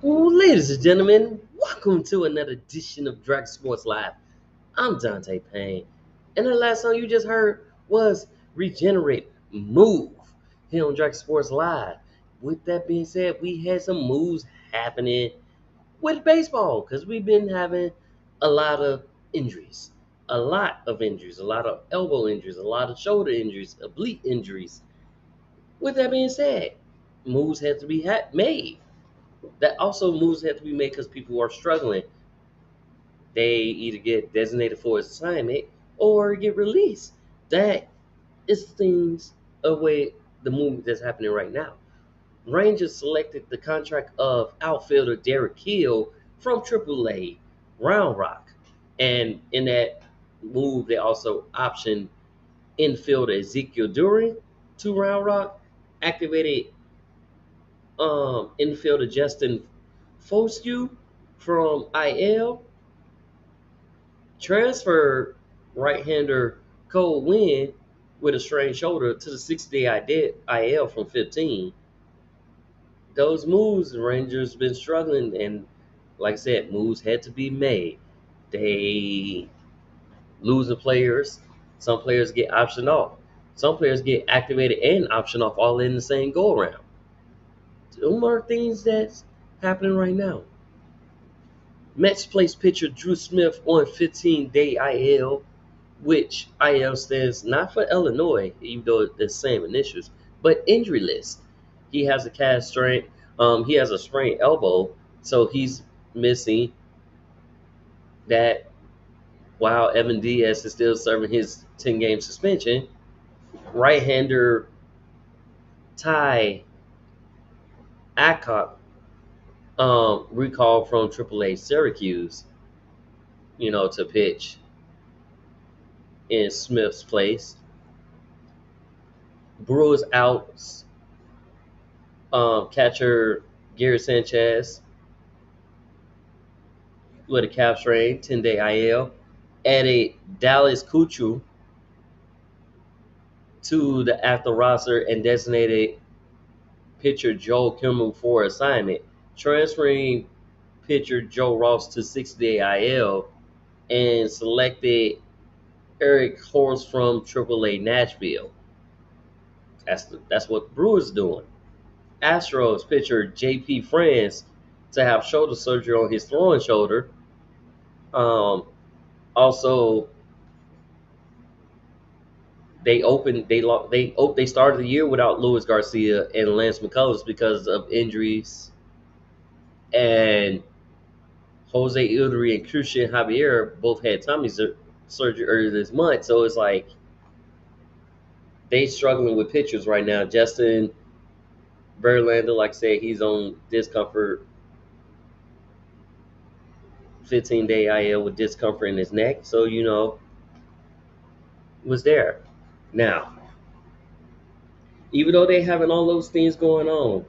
Well, ladies and gentlemen, welcome to another edition of Dragon Sports Live. I'm Dante Payne, and the last song you just heard was Regenerate Move here on Dragon Sports Live. With that being said, we had some moves happening with baseball because we've been having a lot of injuries. A lot of elbow injuries, a lot of shoulder injuries, oblique injuries. With that being said, moves had to be made. That also moves have to be made because people are struggling. They either get designated for assignment or get released. That is things away the movement that's happening right now. Rangers selected the contract of outfielder Derek Hill from AAA Round Rock, and in that move, they also optioned infielder Ezekiel Duran to Round Rock, activated infielder Justin Foscue from IL, Transfer right-hander Cole Winn with a strained shoulder to the 60-day IL from 15. Those moves, the Rangers been struggling, and like I said, moves had to be made. They losing players. Some players get optioned off. Some players get activated and optioned off all in the same go around. Those are things that's happening right now. Mets placed pitcher Drew Smith on 15-day IL, which IL stands not for Illinois, even though it's the same initials, but injury list. He has a calf strain. He has a sprained elbow, so he's missing that. While Evan Diaz is still serving his 10-game suspension, right-hander Ty Adcock, recalled from AAA Syracuse, to pitch in Smith's place. Brewers out catcher Gary Sanchez with a calf strain, 10-day IL. Added Dallas Kuchu to the active roster and designated pitcher Joe Kimmel for assignment, transferring pitcher Joe Ross to 60-day IL, and selected Eric Horst from AAA Nashville. That's what the Brewers doing. Astros pitcher J.P. France to have shoulder surgery on his throwing shoulder. Also, they started the year without Luis Garcia and Lance McCullers because of injuries, and Jose Uri and Christian Javier both had tummy surgery earlier this month. So it's like they struggling with pitchers right now. Justin Verlander, like I said, he's on discomfort, 15-day IL with discomfort in his neck. So was there. Now, even though they having all those things going on,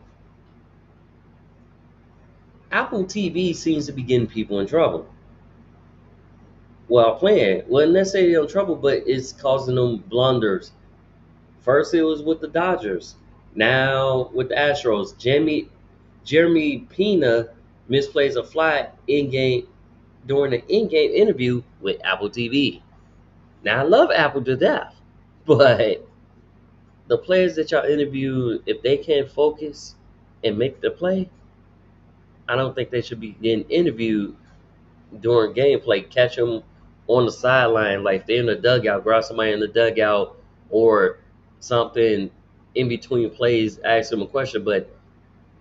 Apple TV seems to be getting people in trouble. Well, playing, well, necessarily in trouble, but it's causing them blunders. First, it was with the Dodgers. Now with the Astros, Jeremy Pena misplays a fly in game during the in-game interview with Apple TV. Now I love Apple to death, but the players that y'all interview, if they can't focus and make the play, I don't think they should be getting interviewed during gameplay. Catch them on the sideline, like if they're in the dugout, grab somebody in the dugout or something in between plays, ask them a question. But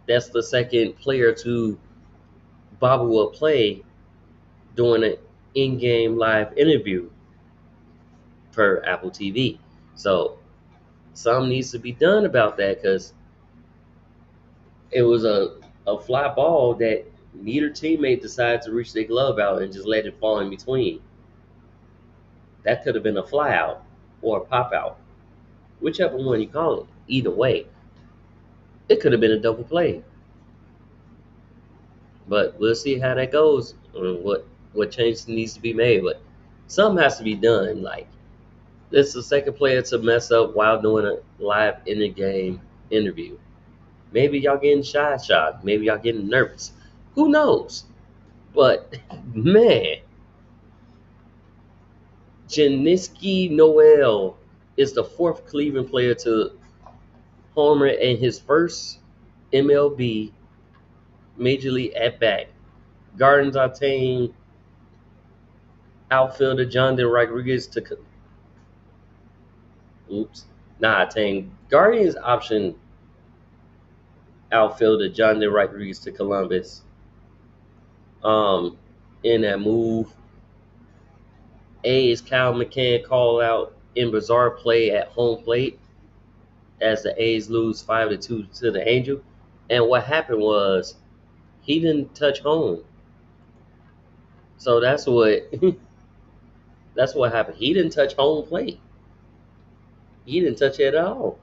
that's the second player to bobble a play during an in-game live interview per Apple TV. So something needs to be done about that, because it was a fly ball that neither teammate decided to reach their glove out and just let it fall in between. That could have been a fly out or a pop out, whichever one you call it. Either way, it could have been a double play. But we'll see how that goes and what change needs to be made. But something has to be done. Like, this is the second player to mess up while doing a live in the game interview. Maybe y'all getting shot. Maybe y'all getting nervous. Who knows? But man, Janiski Noel is the fourth Cleveland player to homer in his first MLB Major League at bat. Guardians obtained outfielder Jonathan Rodriguez to. Guardians option outfielder Jonathan Rodriguez to Columbus. In that move, A's Kyle McCann called out in bizarre play at home plate as the A's lose 5-2 to the Angels. And what happened was he didn't touch home. So that's what happened. He didn't touch home plate. He didn't touch it at all.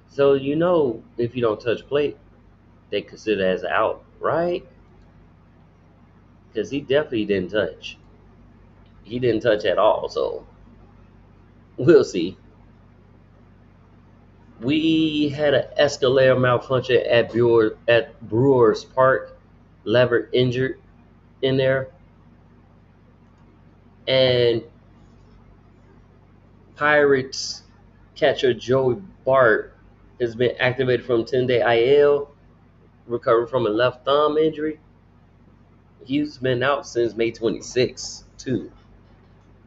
So if you don't touch plate, they consider it as out, right? Because he definitely didn't touch. he didn't touch at all. So we'll see. We had an escalator malfunction at Brewers Park. Lever injured in there, and Pirates catcher Joey Bart has been activated from 10-day IL, recovering from a left thumb injury. He's been out since May 26th, too.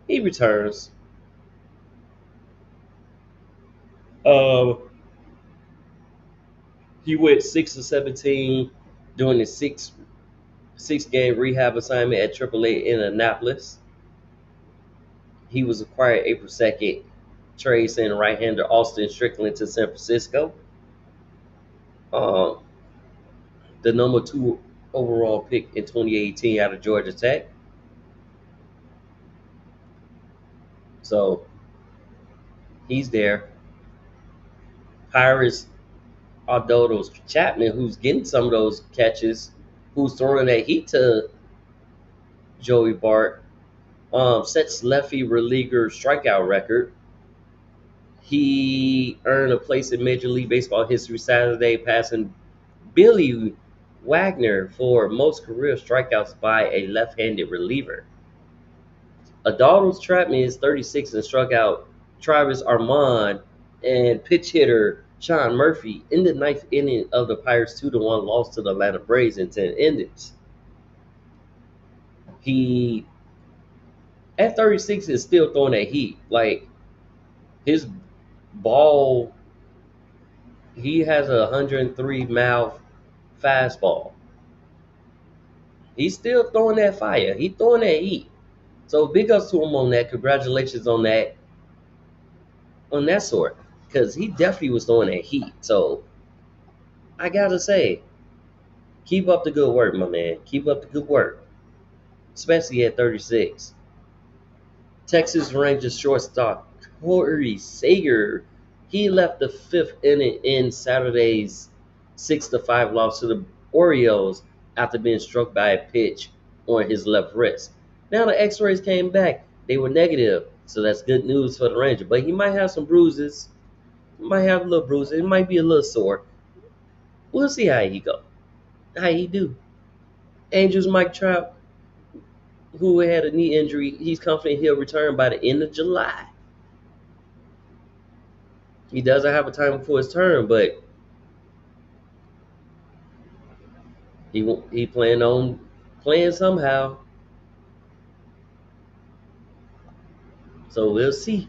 He returns. Uh, he went 6 of 17 during the six game rehab assignment at AAA in Annapolis. He was acquired April 2nd, trade sending right-hander Austin Strickland to San Francisco. Um, the number 2 overall pick in 2018 out of Georgia Tech. So he's there. Pirates Aldodo Chapman, who's getting some of those catches, who's throwing that heat to Joey Bart, sets lefty reliever strikeout record. He earned a place in Major League Baseball history Saturday, passing Billy Wagner for most career strikeouts by a left-handed reliever. Adaldo Chapman is 36 and struck out Travis Armand and pitch hitter Sean Murphy in the ninth inning of the Pirates' 2-1 loss to the Atlanta Braves in 10 innings. He, at 36, is still throwing that heat. Like, his ball, he has a 103-mile fastball. He's still throwing that fire. He's throwing that heat. So big ups to him on that. Congratulations on that sort. Because he definitely was throwing that heat. So I gotta say, keep up the good work, my man. Keep up the good work. Especially at 36. Texas Rangers shortstop Corey Seager, he left the 5th inning in Saturday's 6-5 loss to the Orioles after being struck by a pitch on his left wrist. Now the x-rays came back. They were negative, so that's good news for the Ranger. But he might have some bruises. He might have a little bruises. It might be a little sore. We'll see how he go. How he do. Angels Mike Trout, who had a knee injury, he's confident he'll return by the end of July. He doesn't have a time before his turn, but he planned on playing somehow. So we'll see.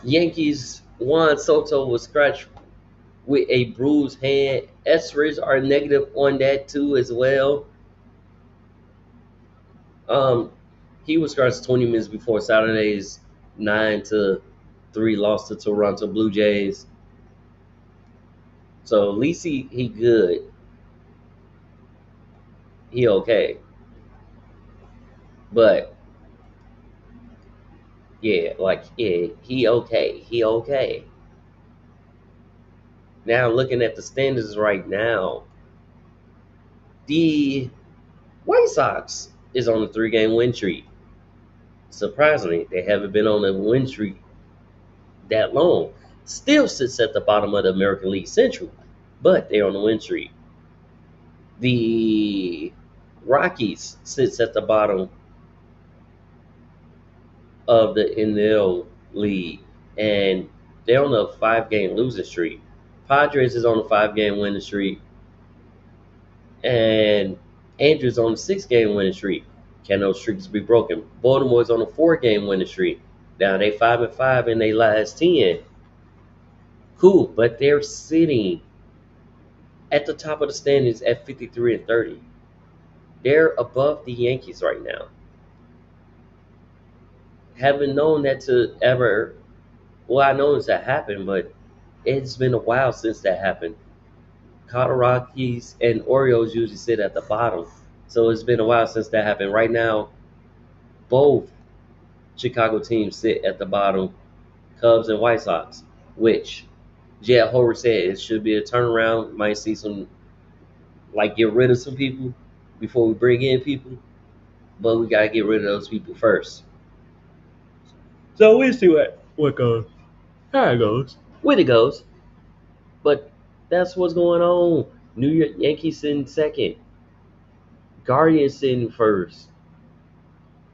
Yankees Juan Soto was scratched with a bruised hand. X-rays are negative on that too as well. He was scratched 20 minutes before Saturday's 9-3 loss to Toronto Blue Jays. So at least he good. He okay. But yeah, he okay. He okay. Now looking at the standings right now, the White Sox is on a 3-game win streak. Surprisingly, they haven't been on a win streak that long. Still sits at the bottom of the American League Central, but they're on a win streak. The Rockies sits at the bottom of the NL League, and they're on a 5-game losing streak. Padres is on a 5-game winning streak, and Andrews on a 6-game winning streak. Can those streaks be broken? Baltimore's on a 4-game winning streak. Now they 5-5 in their last 10. Cool, but they're sitting at the top of the standings at 53-30. They're above the Yankees right now. Haven't known that to ever. Well, I know it's that happened, but it's been a while since that happened. Colorado Rockies and Orioles usually sit at the bottom. So it's been a while since that happened. Right now, both Chicago teams sit at the bottom, Cubs and White Sox, which Jed Hover said it should be a turnaround. Might see some, get rid of some people before we bring in people. But we got to get rid of those people first. So we see what goes, how it goes, when it goes. But that's what's going on. New York Yankees sitting second, Guardians sitting first,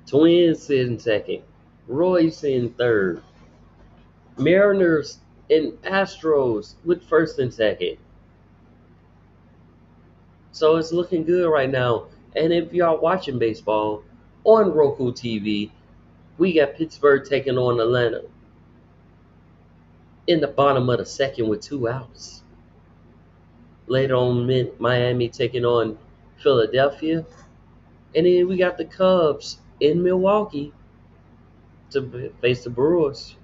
Twins sitting second, Roy's sitting third, Mariners and Astros with first and second. So it's looking good right now. And if y'all watching baseball on Roku TV, we got Pittsburgh taking on Atlanta in the bottom of the second with 2 outs. Later on, Miami taking on Philadelphia. And then we got the Cubs in Milwaukee to face the Brewers.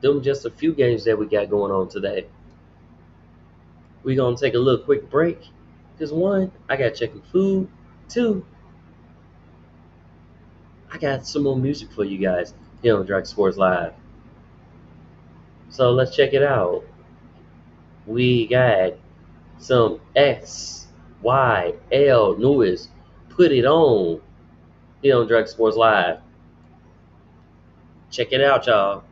Them just a few games that we got going on today. We're going to take a little quick break. Because one, I got to check the food. Two, I got some more music for you guys here on Dragon Sports Live. So let's check it out. We got some XYL Lewis. Put it on here on Dragon Sports Live. Check it out, y'all.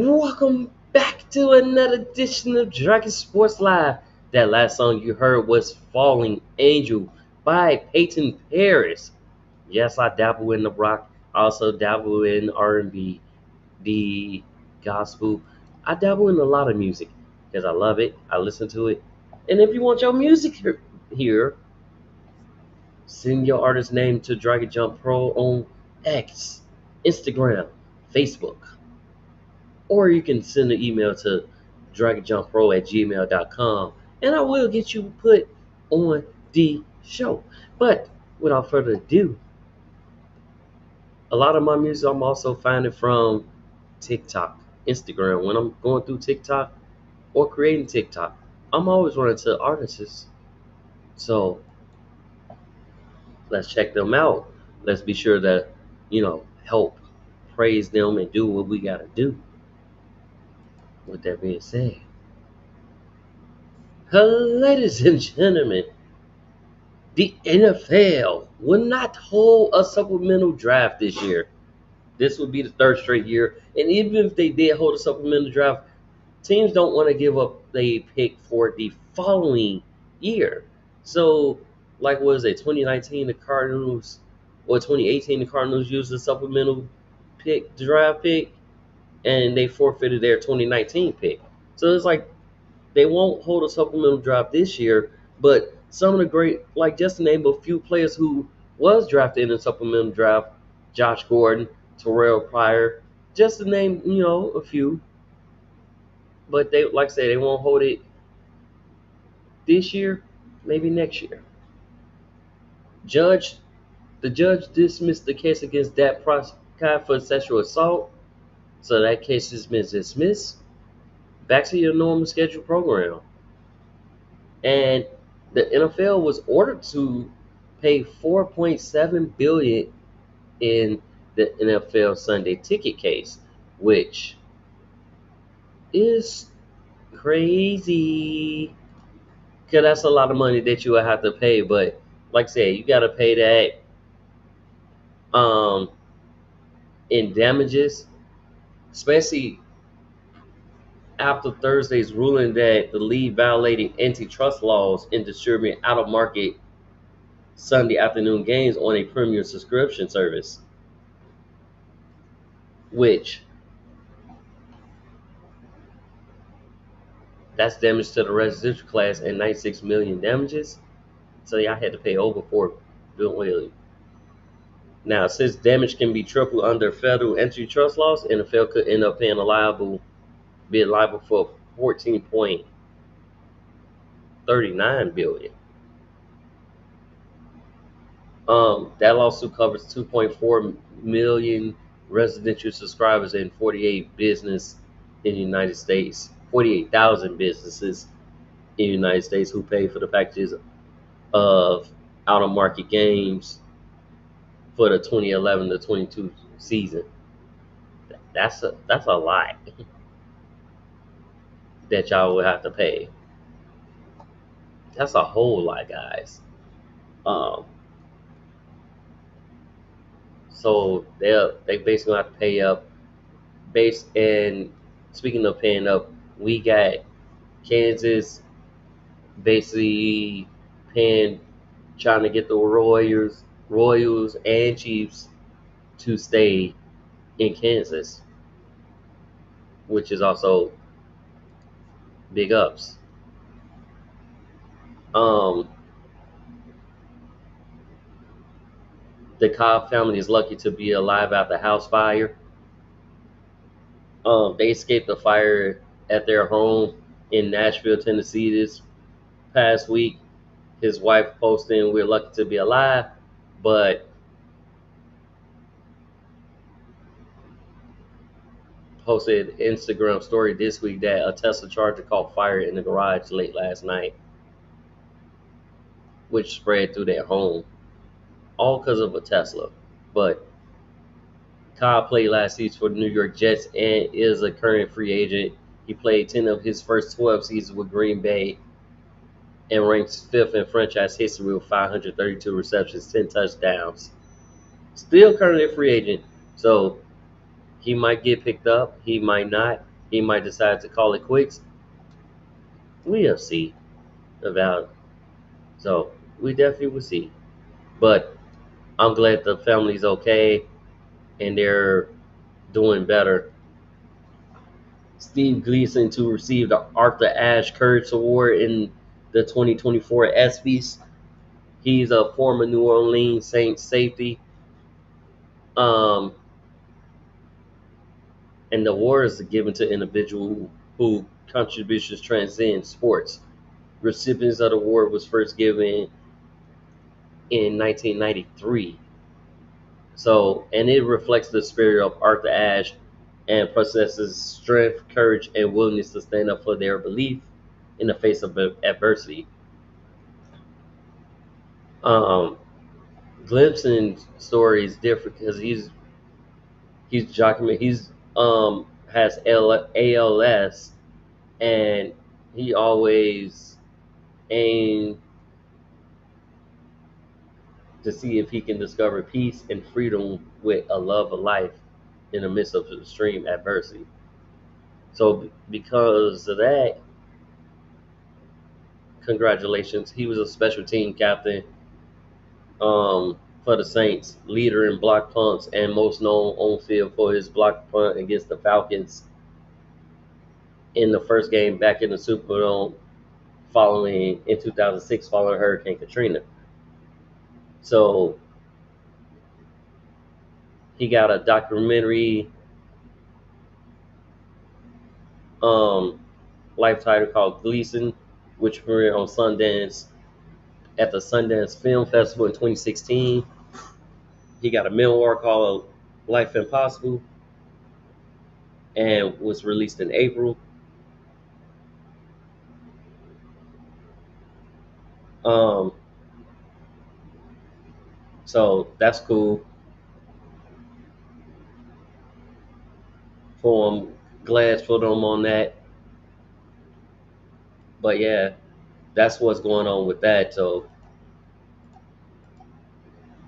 Welcome back to another edition of Dragon Sports Live. That last song you heard was Falling Angel by Peyton Paris. Yes, I dabble in the rock. I also dabble in R&B, the gospel. I dabble in a lot of music because I love it. I listen to it. And if you want your music here, send your artist name to DragonJumppro on X, Instagram, Facebook. Or you can send an email to dragonjumppro@gmail.com and I will get you put on the show. But without further ado, a lot of my music I'm also finding from TikTok, Instagram. When I'm going through TikTok or creating TikTok, I'm always running to artists. So let's check them out. Let's be sure to, help praise them and do what we gotta do. With that being said, ladies and gentlemen, the NFL will not hold a supplemental draft this year. This would be the third straight year. And even if they did hold a supplemental draft, teams don't want to give up a pick for the following year. So, like, was it 2019 the Cardinals, or 2018 the Cardinals used a supplemental draft pick, and they forfeited their 2019 pick. So it's like they won't hold a supplemental draft this year, but some of the great, like just to name a few players who was drafted in the supplemental draft, Josh Gordon, Terrell Pryor, just to name, a few. But they, like I say, they won't hold it this year, maybe next year. The judge dismissed the case against Dak Prescott for sexual assault, so that case has been dismissed. Back to your normal scheduled program. And the NFL was ordered to pay $4.7 billion in the NFL Sunday ticket case, which is crazy because that's a lot of money that you would have to pay. But like I said, you got to pay that in damages, especially after Thursday's ruling that the league violated antitrust laws in distributing out-of-market Sunday afternoon games on a premium subscription service, which that's damage to the residential class and 96 million damages. So y'all had to pay over $4 billion. Now, since damage can be tripled under federal antitrust laws, NFL could end up being liable for 14.39 billion. That lawsuit covers 2.4 million residential subscribers and 48 business in the United States, 48,000 businesses in the United States who pay for the packages of out-of-market games for the 2011 to 22 season. That's a lot that y'all would have to pay. That's a whole lot, guys. So they basically have to pay up. And speaking of paying up, we got Kansas basically trying to get the Royals and Chiefs to stay in Kansas, which is also big ups. The Cobb family is lucky to be alive after house fire. They escaped the fire at their home in Nashville, Tennessee this past week. His wife posting, "We're lucky to be alive," but posted Instagram story this week that a Tesla Charger caught fire in the garage late last night, which spread through their home, all because of a Tesla. But Cobb played last season for the New York Jets and is a current free agent. He played 10 of his first 12 seasons with Green Bay and ranks 5th in franchise history with 532 receptions, 10 touchdowns. Still currently a free agent, so he might get picked up, he might not. he might decide to call it quits. We'll see about it. So we definitely will see. But I'm glad the family's okay and they're doing better. Steve Gleason to receive the Arthur Ashe Courage Award in the 2024 ESPYs. He's a former New Orleans Saints safety. Um, and the award is given to individuals who contributions transcend sports. Recipients of the award was first given in 1993. So, and it reflects the spirit of Arthur Ashe and possesses strength, courage, and willingness to stand up for their belief in the face of adversity. Um, Glimpson's story is different because he's documented. He's has ALS, and he always aimed to see if he can discover peace and freedom with a love of life in the midst of extreme adversity. So, because of that, congratulations. He was a special team captain for the Saints, leader in block punts, and most known on field for his block punt against the Falcons in the first game back in the Superdome following in 2006 following Hurricane Katrina. So he got a documentary um, life title called Gleason, which premiered on Sundance at the Sundance Film Festival in 2016. He got a memoir called Life Impossible and was released in April. Um, so that's cool for him. Glad for them on that. But yeah, that's what's going on with that. So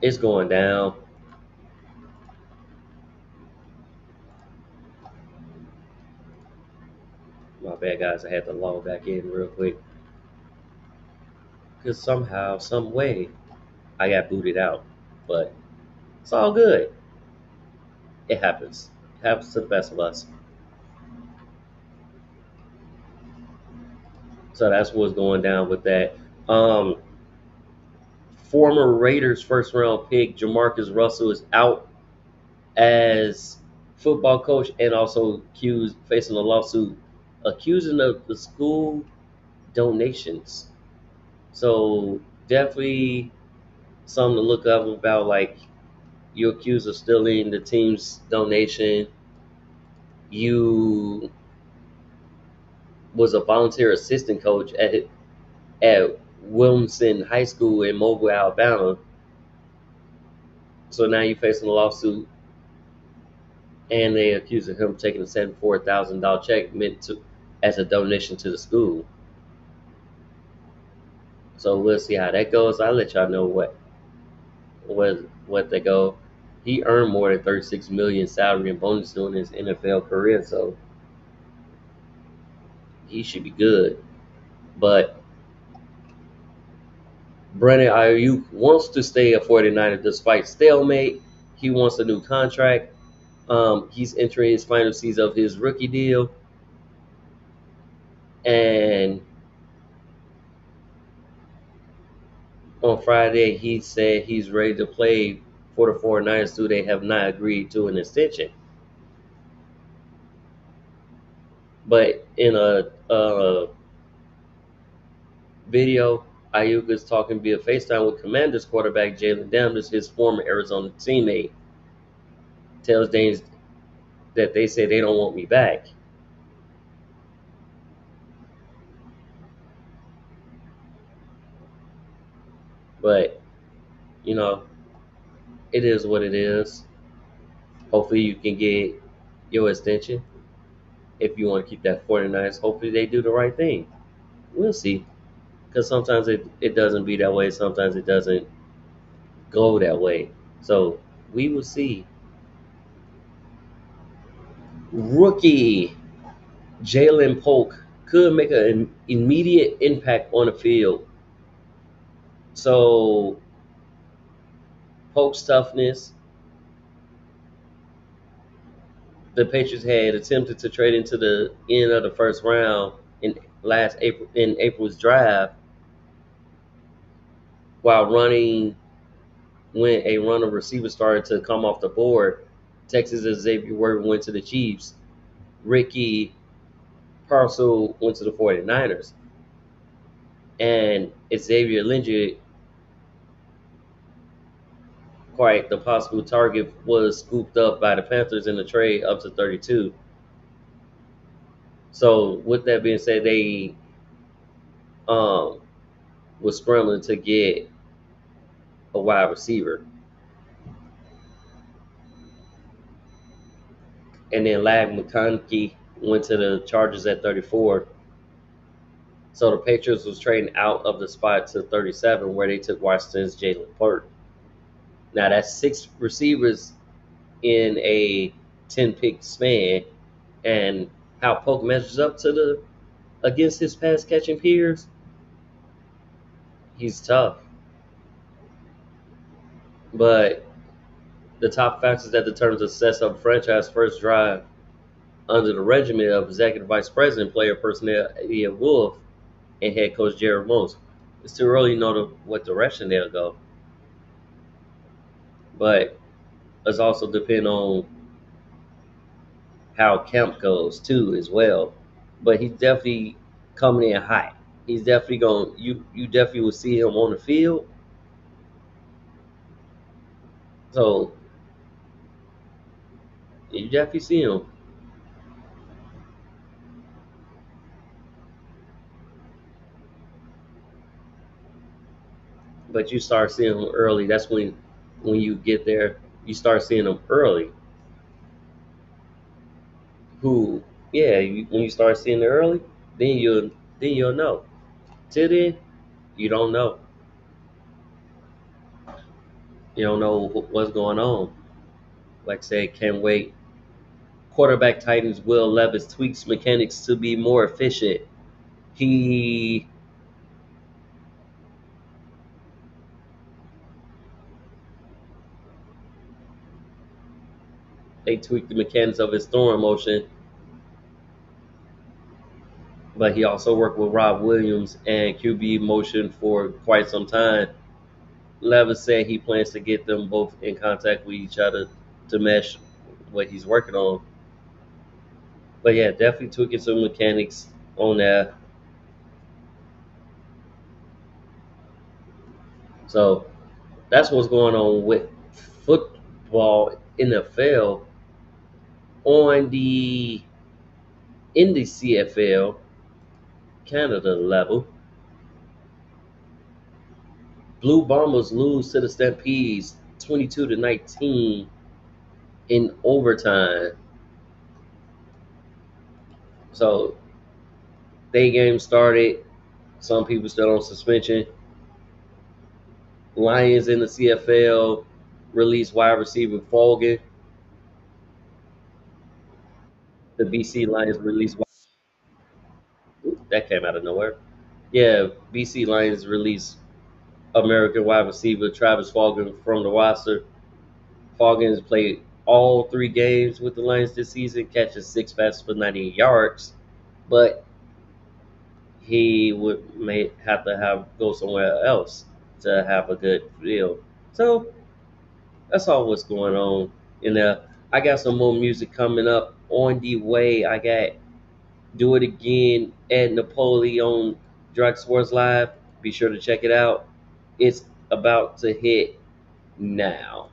it's going down. My bad, guys. I had to log back in real quick because somehow, some way, I got booted out. But it's all good. It happens. It happens to the best of us. So that's what's going down with that. Um, Former Raiders first round pick Jamarcus Russell is out as football coach and also accused facing a lawsuit accusing of the school donations. So definitely something to look up about, like you accused of stealing the team's donation. You was a volunteer assistant coach at Williamson High School in Mobile, Alabama. So now you're facing a lawsuit, and they accuse him of taking a $74,000 check meant to as a donation to the school. So we'll see how that goes. I'll let y'all know what they go. He earned more than 36 million salary and bonus during his NFL career, so he should be good. But Brandon Ayuk wants to stay a 49er despite stalemate. He wants a new contract. He's entering his final season of his rookie deal. And on Friday, he said he's ready to play for the 49ers, too. They have not agreed to an extension. But in a video, Ayuk is talking via FaceTime with Commanders quarterback Jalen Daniels, his former Arizona teammate. Tells Danes that they say they don't want me back. But, you know, it is what it is. Hopefully you can get your extension if you want to keep that 49ers. Hopefully they do the right thing. We'll see. Because sometimes it doesn't be that way. Sometimes it doesn't go that way. So we will see. Rookie Jalen Polk could make an immediate impact on the field. So Polk's toughness, the Patriots had attempted to trade into the end of the first round in last April in April's draft while running when a runner receiver started to come off the board. Texas Xavier Word went to the Chiefs. Ricky Parcel went to the 49ers. And Xavier Lindsay, quite the possible target, was scooped up by the Panthers in the trade up to 32. So with that being said, they um, was scrambling to get a wide receiver. And then Lag McConkey went to the Chargers at 34. So the Patriots was trading out of the spot to 37, where they took Washington's Jalen Hurts. Now that's six receivers in a 10 pick span, and how Polk measures up to the against his pass catching peers, he's tough. But the top factors that determine the success of a franchise first drive under the regimen of Executive Vice President, Player Personnel Ian Wolf, and head coach Jared Most. It's too early to know what direction they'll go, but it's also depend on how camp goes too as well. But he's definitely coming in hot. He's definitely going. You definitely will see him on the field. So you definitely see him, but you start seeing him early. That's when you get there, you start seeing him early. Who, yeah, when you start seeing it early, then you'll know. Till then, you don't know. You don't know what's going on. Like I said, can't wait. Quarterback Titans Will Levis tweaks mechanics to be more efficient. He They tweaked the mechanics of his throwing motion, but he also worked with Rob Williams and QB motion for quite some time. Levis said he plans to get them both in contact with each other to mesh what he's working on. But yeah, definitely tweaking some mechanics on that. So that's what's going on with football NFL on the in the CFL Canada level. Blue Bombers lose to the Stampedes 22-19 in overtime. So day game started. Some people still on suspension. Lions in the CFL released wide receiver Fogan. The BC Lions released. That came out of nowhere. Yeah, BC Lions released American wide receiver Travis Fogan from the roster. Fogan has played all three games with the Lions this season, catching six passes for 98 yards. But he may have to have go somewhere else to have a good field. So that's all what's going on. And I got some more music coming up on the way. I got Do It Again at Napoleon Drug Sports Live. Be sure to check it out. It's about to hit now.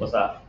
What's up?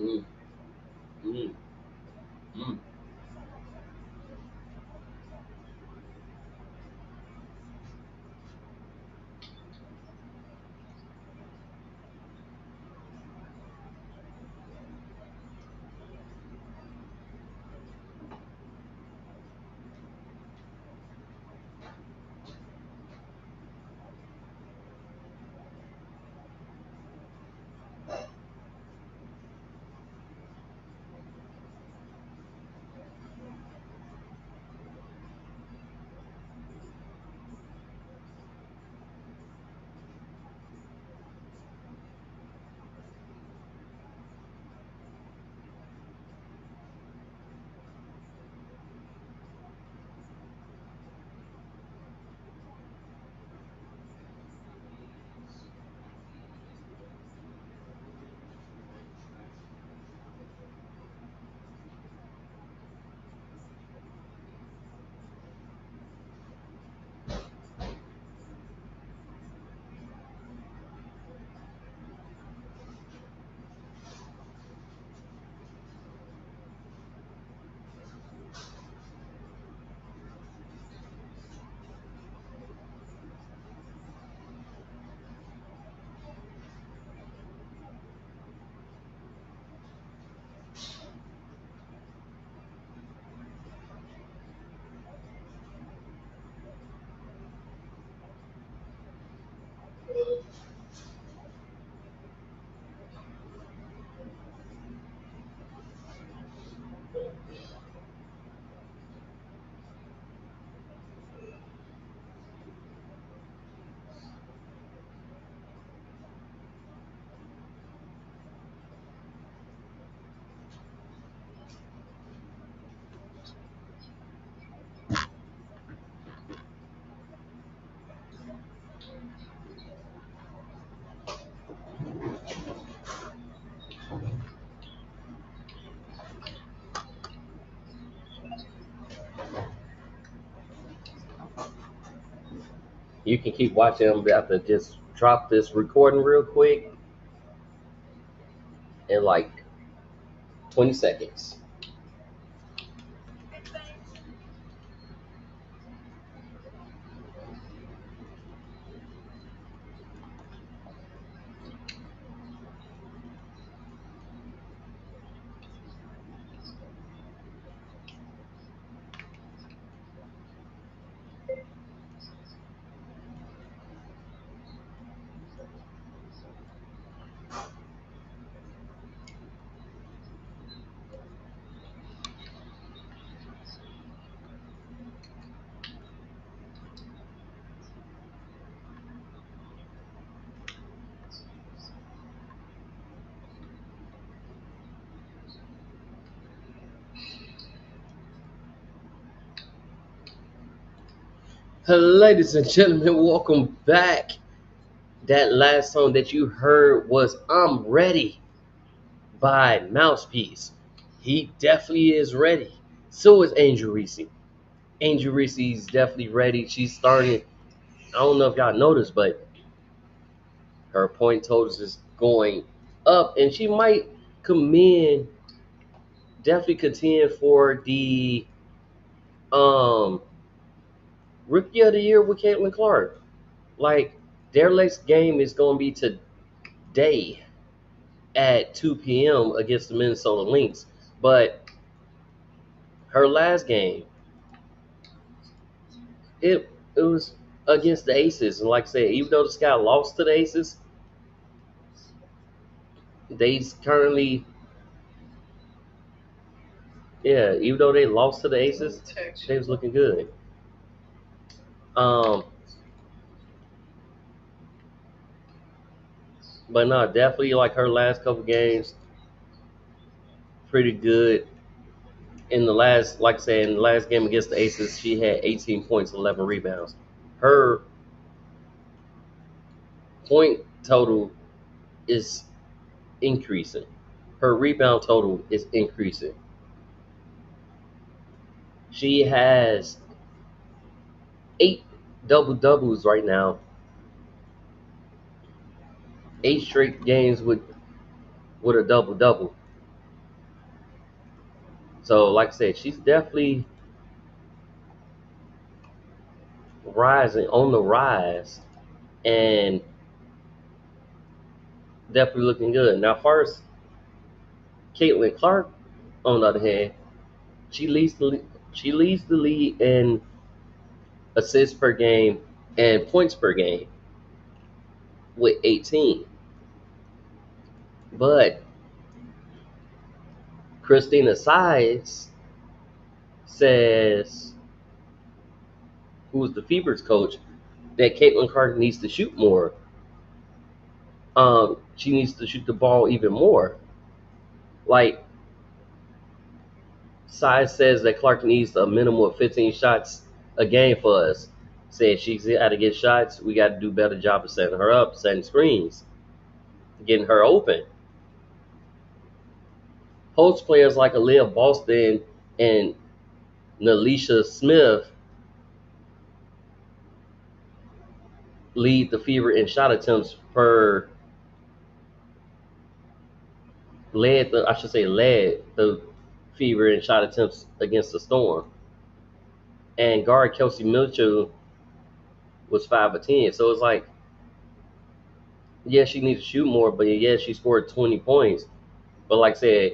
mm, mm, mm. You can keep watching. I'm about to just drop this recording real quick in like 20 seconds. Ladies and gentlemen, welcome back. That last song that you heard was I'm Ready by Mousepiece. He definitely is ready. So is Angel Reese. Angel Reese is definitely ready. She's starting. I don't know if y'all noticed, but her point totals is going up, and she might commend, definitely contend for the um Rookie of the Year with Caitlin Clark. Like their next game is going to be today at 2 p.m. against the Minnesota Lynx. But her last game, it was against the Aces, and like I said, even though the Sky lost to the Aces, they currently, yeah, even though they lost to the Aces, they was looking good. Um, but no, definitely like her last couple games, pretty good. In the last, like I said, in the last game against the Aces, she had 18 points, 11 rebounds. Her point total is increasing. Her rebound total is increasing. She has 8 double doubles right now, 8 straight games with a double double. So, like I said, she's definitely rising on the rise and definitely looking good. Now, first, Caitlin Clark, on the other hand, she leads the league in assists per game and points per game with 18. But Christina Sides says, who's the Fever's coach, that Caitlin Clark needs to shoot more. She needs to shoot the ball even more. Like, Size says that Clark needs a minimum of 15 shots a game for us. Said she's got to get shots. We got to do a better job of setting her up, setting screens, getting her open. Post players like Aaliyah Boston and Nalisha Smith lead the Fever in shot attempts per led the Fever in shot attempts against the Storm. And guard Kelsey Mitchell was 5 of 10. So it's like, yeah, she needs to shoot more, but yeah, she scored 20 points. But like I said,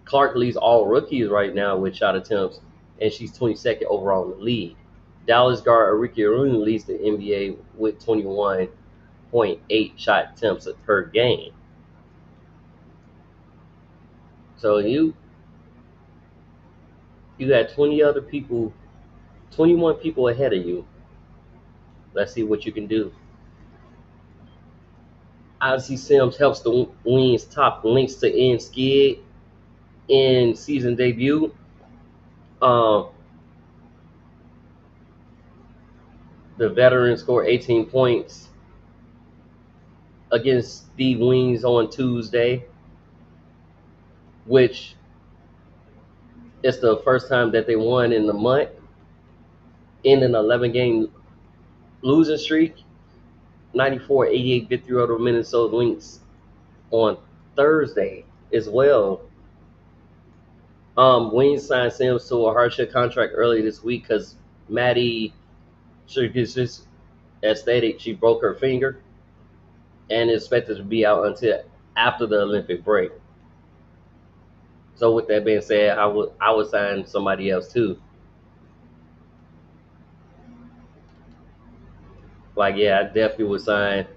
Clark leads all rookies right now with shot attempts, and she's 22nd overall in the league. Dallas guard Arike Arun leads the NBA with 21.8 shot attempts per game. So you got 21 people ahead of you. Let's see what you can do. Odyssey Sims helps the Wings top links to end skid in season debut. Um, the veteran scored 18 points against the Wings on Tuesday, which is the first time that they won in the month in an 11-game losing streak. 94-88 victory over the Minnesota Lynx on Thursday as well. Wayne signed Sims to a hardship contract early this week because Maddie Shirgis, as stated, she broke her finger and is expected to be out until after the Olympic break. So with that being said, I would sign somebody else too. Like, yeah, I definitely would sign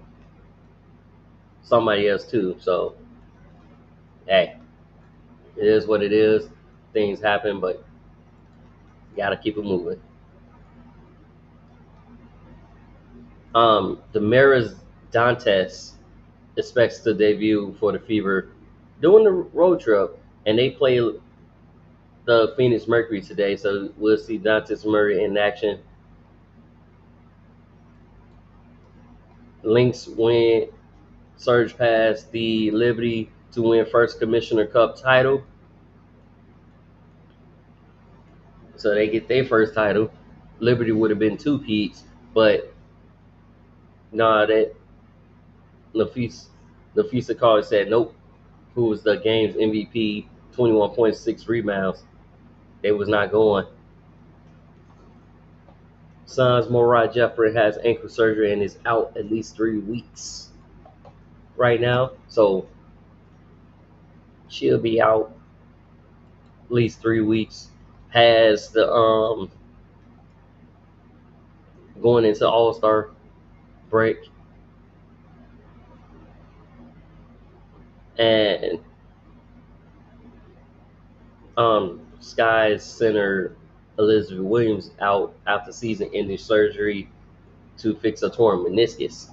somebody else too. So hey, it is what it is. Things happen, but you gotta keep it moving. Damaris Dantes expects to debut for the Fever during the road trip, and they play the Phoenix Mercury today, so we'll see Dantes Murray in action. Lynx win, surge past the Liberty to win first Commissioner Cup title, so they get their first title. Liberty would have been two peats, but nah, that Nafisa Carter said nope. Who was the game's MVP, 21.6 rebounds. They was not going. Suns Morad Jeffrey has ankle surgery and is out at least 3 weeks right now. So she'll be out at least 3 weeks. Has the going into All-Star break. And Sky's center Elizabeth Williams out after season-ending surgery to fix a torn meniscus.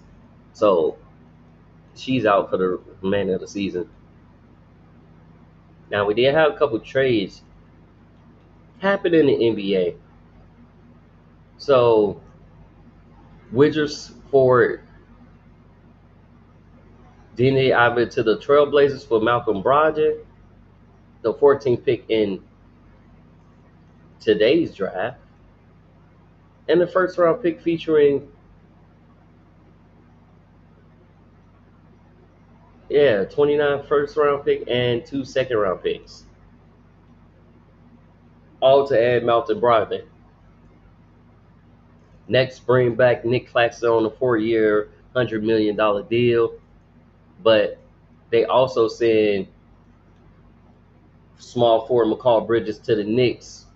So she's out for the remainder of the season. Now, we did have a couple trades happen in the NBA. So Wizards forward Dene Ivan to the Trailblazers for Malcolm Brogdon, the 14th pick in today's draft, and the first round pick featuring 29 first round pick and 2 second round picks. all to add Malcolm Brogdon. Next, bring back Nick Claxton on a 4-year, $100 million deal. But they also send small forward McCall Bridges to the Knicks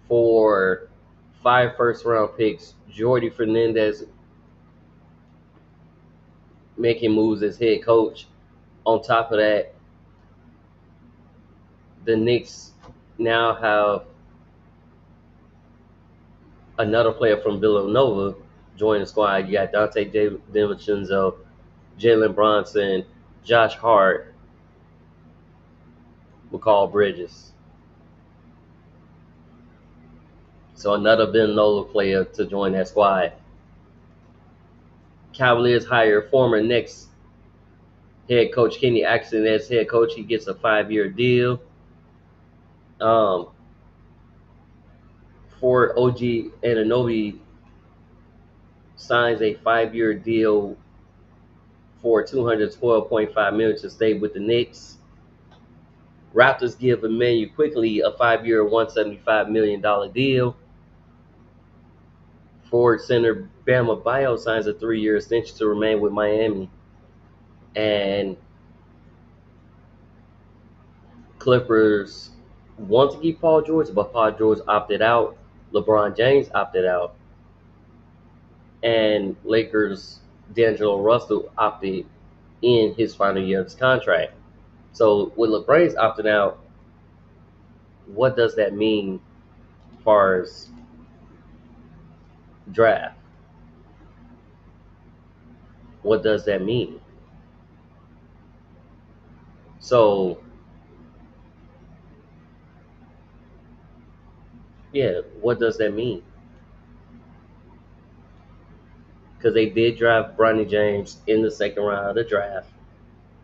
for 5 first-round picks. Jordy Fernandez making moves as head coach. On top of that, the Knicks now have another player from Villanova join the squad. You got Dante DiVincenzo, Jalen Bronson, Josh Hart, McCall Bridges. So another Villanova player to join that squad. Cavaliers hire former Knicks head coach Kenny Atkinson as head coach. He gets a 5-year deal. Um, for OG Anunoby signs a 5-year deal for $212.5 million to stay with the Knicks. Raptors give Emmanuel Quickly a 5-year, $175 million deal. Forward center Bama Bio signs a 3-year extension to remain with Miami. And Clippers want to keep Paul George, but Paul George opted out. LeBron James opted out. And Lakers' D'Angelo Russell opted in his final year of his contract. So with LeBron's opting out, what does that mean as far as draft? What does that mean? So, yeah, what does that mean? Because they did draft Bronny James in the second round of the draft,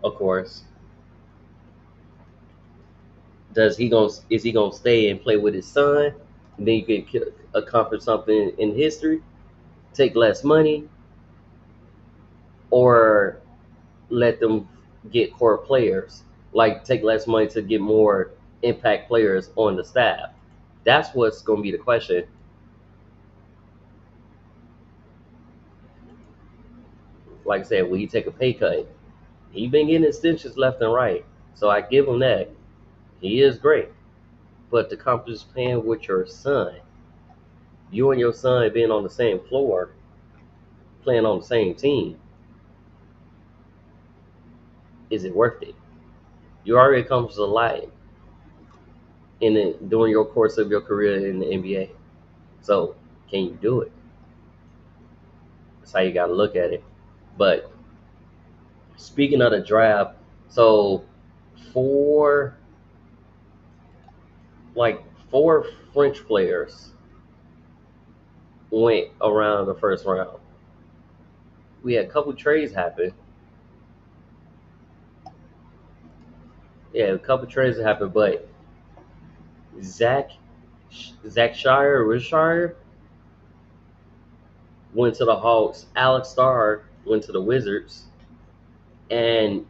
of course. Is he gonna stay and play with his son? And then you can accomplish something in history, take less money, or let them get core players, like take less money to get more impact players on the staff. That's what's going to be the question. Like I said, will he take a pay cut? He been getting extensions left and right, so I give him that. He is great, but the company's playing with your son, you and your son being on the same floor, playing on the same team, is it worth it? You already accomplished a lot in it during your course of your career in the NBA. So can you do it? That's how you got to look at it. But speaking of the draft, so four like four French players went around the first round. We had a couple trades happen. Yeah, a couple trades happened, but Zach Richard went to the Hawks. Alex Starr went to the Wizards, and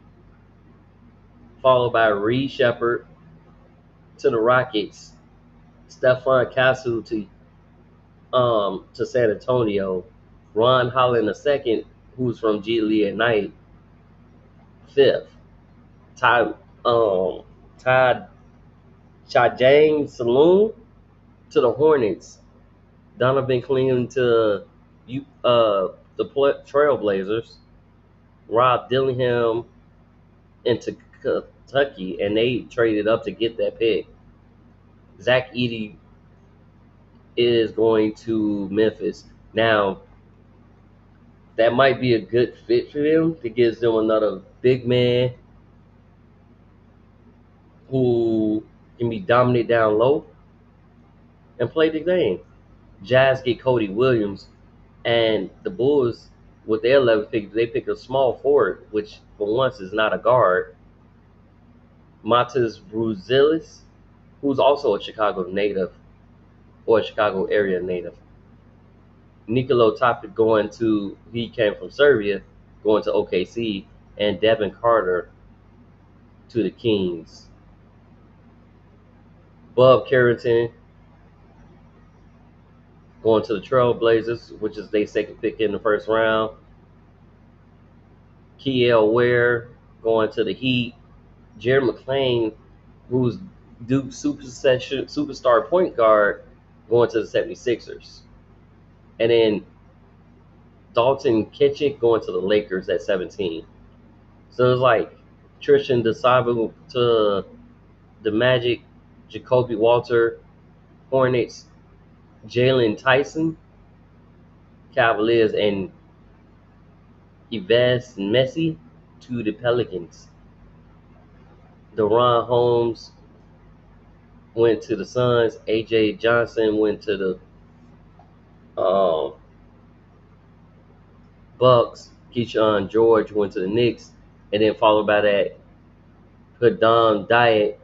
followed by Reed Shepard to the Rockets, Stephon Castle to San Antonio, Ron Holland II, who's from G League at Night, fifth. Todd Chajang Saloon to the Hornets. Donovan Clean to the Trailblazers. Rob Dillingham into Kentucky, and they traded up to get that pick. Zach Edey is going to Memphis. Now, that might be a good fit for them. It gives them another big man who can be dominant down low and play the game. Jazz get Cody Williams, and the Bulls, with their 11th pick, they pick a small forward, which for once is not a guard. Matas Bruzilis, who's also a Chicago native or a Chicago area native. Nicolo Topic he came from Serbia, going to OKC, and Devin Carter to the Kings. Bub Carrington going to the Trailblazers, which is their second pick in the first round. Kiel Ware going to the Heat. Jerry McClain, who's Duke's superstar point guard, going to the 76ers. And then Dalton Kitchick going to the Lakers at 17. So it's like Tristan DeSabu to the Magic, Jacoby Walter, Hornets, Jalen Tyson, Cavaliers, and Yves Messi to the Pelicans. Deron Holmes went to the Suns. AJ Johnson went to the Bucks. Keyshawn George went to the Knicks. And then followed by that, Hadam Diet,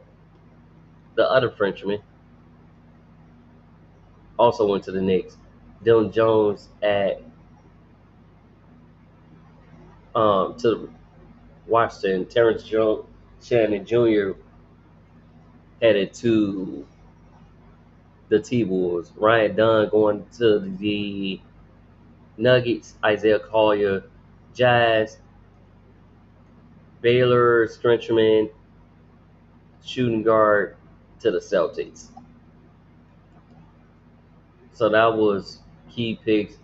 the other Frenchman, also went to the Knicks. Dylan Jones to Washington. Terrence Shannon Jr. headed to the T-Wolves. Ryan Dunn going to the Nuggets. Isaiah Collier, Jazz. Baylor Stretchman, shooting guard to the Celtics. So that was key picks.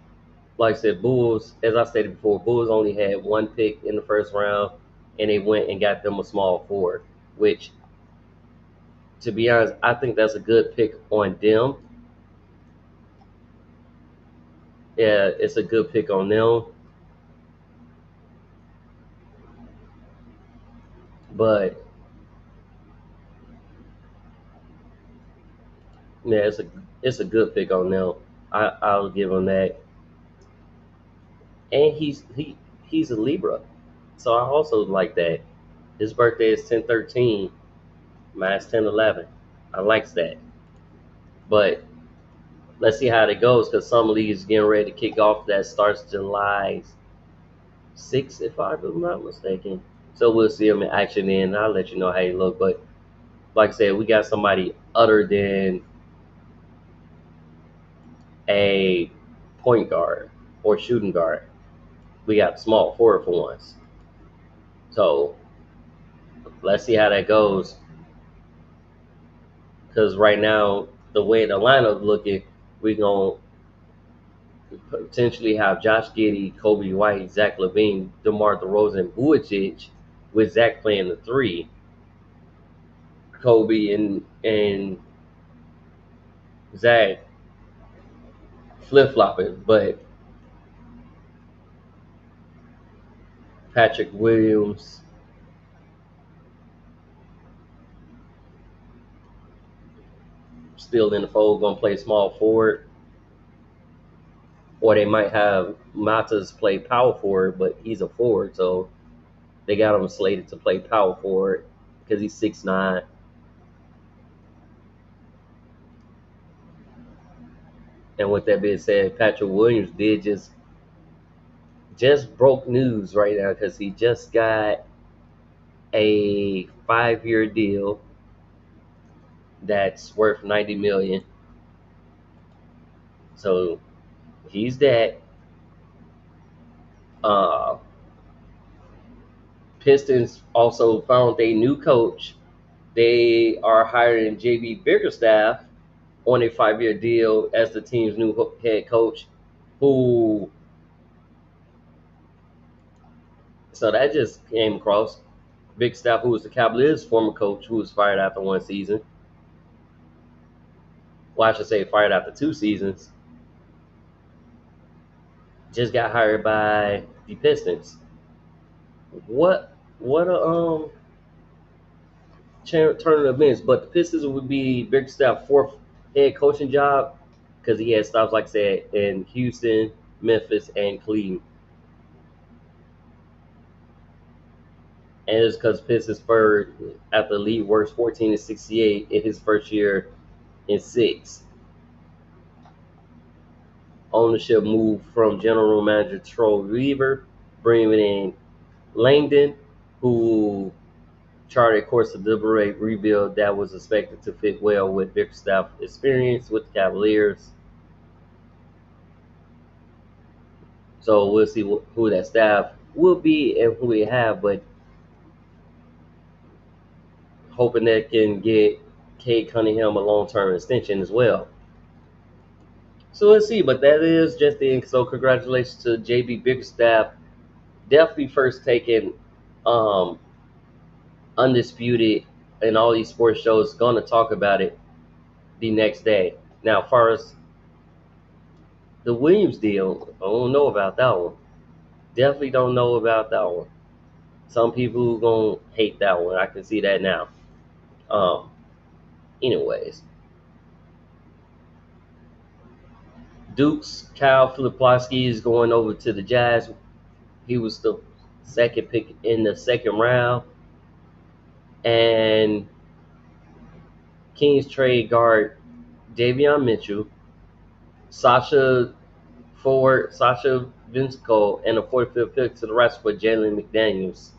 Like I said, Bulls, as I stated before, Bulls only had one pick in the first round, and they went and got them a small forward, which, to be honest, I think that's a good pick on them. Yeah, it's a good pick on them. But yeah, it's a good pick on them. I'll give him that. And he's a Libra, so I also like that. His birthday is 10/13. Mine's 10/11. I likes that. But let's see how it goes because some leagues getting ready to kick off that starts July 6th, if I'm not mistaken. So we'll see him in action then. And I'll let you know how he look. But like I said, we got somebody other than a point guard or shooting guard. We got a small forward for once. So let's see how that goes. Because right now, the way the lineup looking, we're going to potentially have Josh Giddey, Kobe White, Zach LaVine, DeMar DeRozan, Vujicic, with Zach playing the three, Kobe and Zach flip flopping, but Patrick Williams still in the fold, gonna play small forward, or they might have Matas play power forward, but he's a forward, so they got him slated to play power forward because he's 6'9". And with that being said, Patrick Williams did just broke news right now because he just got a 5-year deal that's worth $90 million. So he's that. Uh, Pistons also found a new coach. They are hiring JB Bickerstaff on a 5-year deal as the team's new head coach. So that just came across. Bickerstaff, who was the Cavaliers' former coach, who was fired after one season. Well, I should say fired after 2 seasons. Just got hired by the Pistons. What a turn of events. But the Pistons would be Bickerstaff's fourth head coaching job because he had stops, like I said, in Houston, Memphis, and Cleveland. And it's because Pistons third after the league works 14-68 in his first year in 6. Ownership moved from general manager Troy Weaver, bringing in Langdon, who charted a course of deliberate rebuild that was expected to fit well with Bickerstaff's experience with the Cavaliers. So we'll see who that staff will be and who they have, but hoping they can get Cade Cunningham a long-term extension as well. So let's see, but that is just the so congratulations to JB Bickerstaff. Definitely first taking um, undisputed in all these sports shows. Going to talk about it the next day. Now, as far as the Williams deal, I don't know about that one. Definitely don't know about that one. Some people gonna hate that one. I can see that now. Um, anyways, Duke's Kyle Filipowski is going over to the Jazz. He was the second pick in the second round, and Kings trade guard Davion Mitchell, Sasha forward Sasha Vinsko, and a 45th pick to the rest for Jalen McDaniels.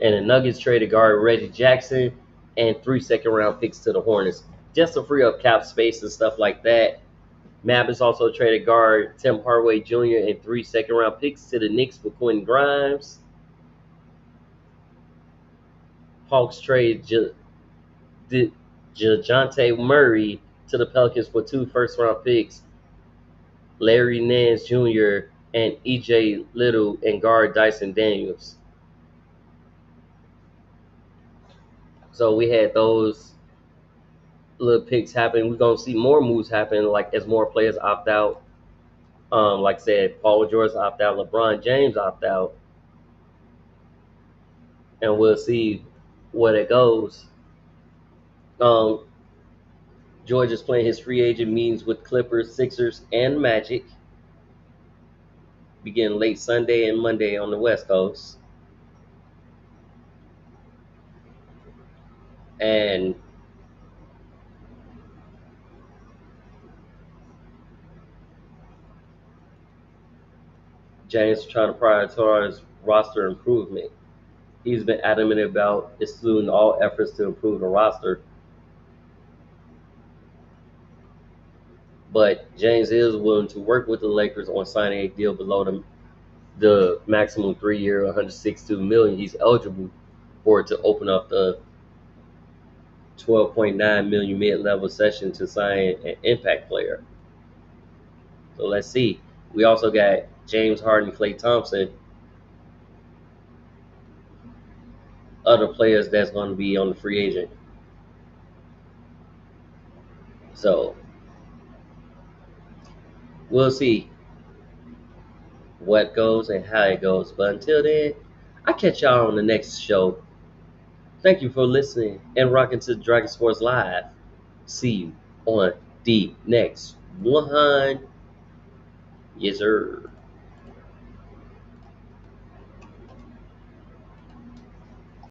And the Nuggets traded guard Reggie Jackson and 3 second-round picks to the Hornets just to free up cap space and stuff like that. Mavericks also traded guard Tim Hardaway Jr. and 3 second-round picks to the Knicks for Quentin Grimes. Hawks traded DeJounte Murray to the Pelicans for 2 first-round picks, Larry Nance Jr. and E.J. Little and guard Dyson Daniels. So we had those little picks happen. We're gonna see more moves happen, like as more players opt out. Like I said, Paul George opt out, LeBron James opt out, and we'll see where it goes. Um, George is playing his free agent meetings with Clippers, Sixers, and Magic, beginning late Sunday and Monday on the West Coast. And James is trying to prioritize roster improvement. He's been adamant about excluding all efforts to improve the roster. But James is willing to work with the Lakers on signing a deal below the maximum 3-year, 162 million he's eligible for to open up the 12.9 million mid-level session to sign an impact player. So let's see. We also got James Harden, Klay Thompson, other players that's going to be on the free agent. So we'll see what goes and how it goes. But until then, I'll catch y'all on the next show. Thank you for listening and rocking to Dragon Sports Live. See you on the next one. Yes, sir.